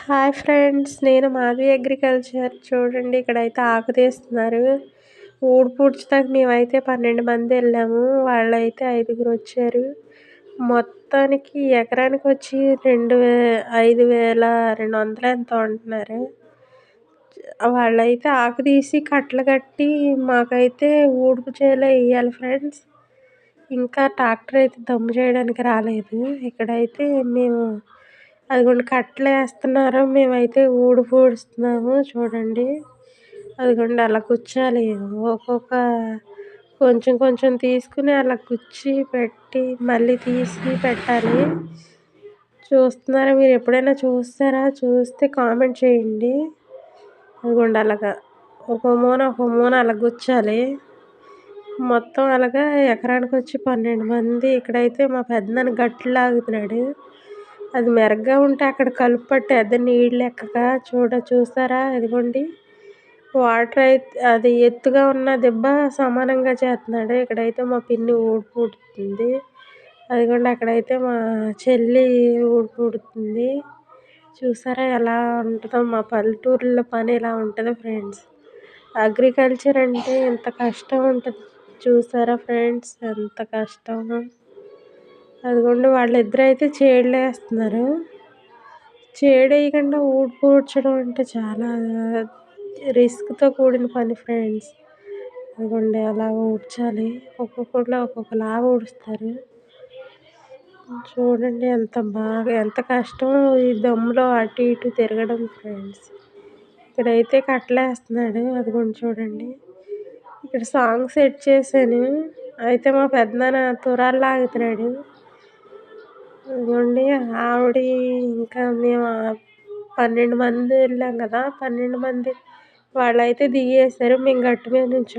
Hi friends, నేను Madhavi agriculture. చూడండి, ఇక్కడైతే ఆకు తీస్తున్నారు. పూడ్చడానికి మేమైతే 12 మంది వెళ్ళాము. వాళ్ళైతే 5గురు వచ్చారు. మొత్తానికి ఎకరానికి వచ్చి 5,200 ఎంతో అంటున్నారు. వాళ్ళైతే ఆకు తీసి కట్టలు కట్టి మాకైతే ఊడుపు చేలో వేయాలి ఫ్రెండ్స్. ఇంకా ట్రాక్టర్ అయితే దమ్ము చేయడానికి రాలేదు. ఇక్కడైతే మేము అదిగోండి కట్టలు వేస్తున్నారు. మేమైతే పూడుస్తున్నాము. చూడండి, అదిగోండి అలా గుచ్చాలి. ఒక్కొక్క కొంచెం కొంచెం తీసుకుని అలా గుచ్చి పెట్టి మళ్ళీ తీసి పెట్టాలి. చూస్తున్నారా? మీరు ఎప్పుడైనా చూస్తారా? చూస్తే కామెంట్ చేయండి. అదిగోండి అలాగా ఒక మూన అలా గుచ్చాలి. మొత్తం అలాగా ఎకరానికి వచ్చి 12 మంది. ఇక్కడైతే మా పెద్దనాన్న గట్లు లాగుతున్నాడు. అది మెరగ్గా ఉంటే అక్కడ కలుపు పట్టేద్ది నీళ్ళు ఎక్కక. చూసారా? ఇదిగోండి వాటర్ అయితే అది ఎత్తుగా ఉన్న దెబ్బ సమానంగా చేస్తున్నాడు. ఇక్కడైతే మా పిన్ని ఊడుతుంది. అదిగోండి అక్కడైతే మా చెల్లి ఊడుతుంది. చూసారా ఎలా ఉంటుందో? మా పల్లెటూరులో పని ఇలా ఉంటుంది ఫ్రెండ్స్. అగ్రికల్చర్ అంటే ఎంత కష్టం ఉంటుంది. చూసారా ఫ్రెండ్స్, ఎంత కష్టం. అదిగోండి వాళ్ళిద్దరూ అయితే చేడులు వేస్తున్నారు. చేడు వేయకుండా పూడ్చడం అంటే చాలా రిస్క్తో కూడిన పని ఫ్రెండ్స్. అదిగోండి అలా ఊడ్చాలి. ఒక్కొక్కళ్ళు ఒక్కొక్కలా ఊడుస్తారు. చూడండి ఎంత కష్టం ఈ దమ్ములో అటు ఇటు తిరగడం ఫ్రెండ్స్. ఇక్కడైతే కట్టలేస్తున్నాడు. అదిగోండి చూడండి, ఇక్కడ సాంగ్ సెట్ చేశాను. అయితే మా పెద్దనాన్న తురాలు లాగుతున్నాడు. అదిగోండి ఆవిడ ఇంకా మేము 12 మంది వెళ్ళాం కదా. 12 మంది వాళ్ళైతే దిగేశారు. మేము గట్టు మీద నుంచి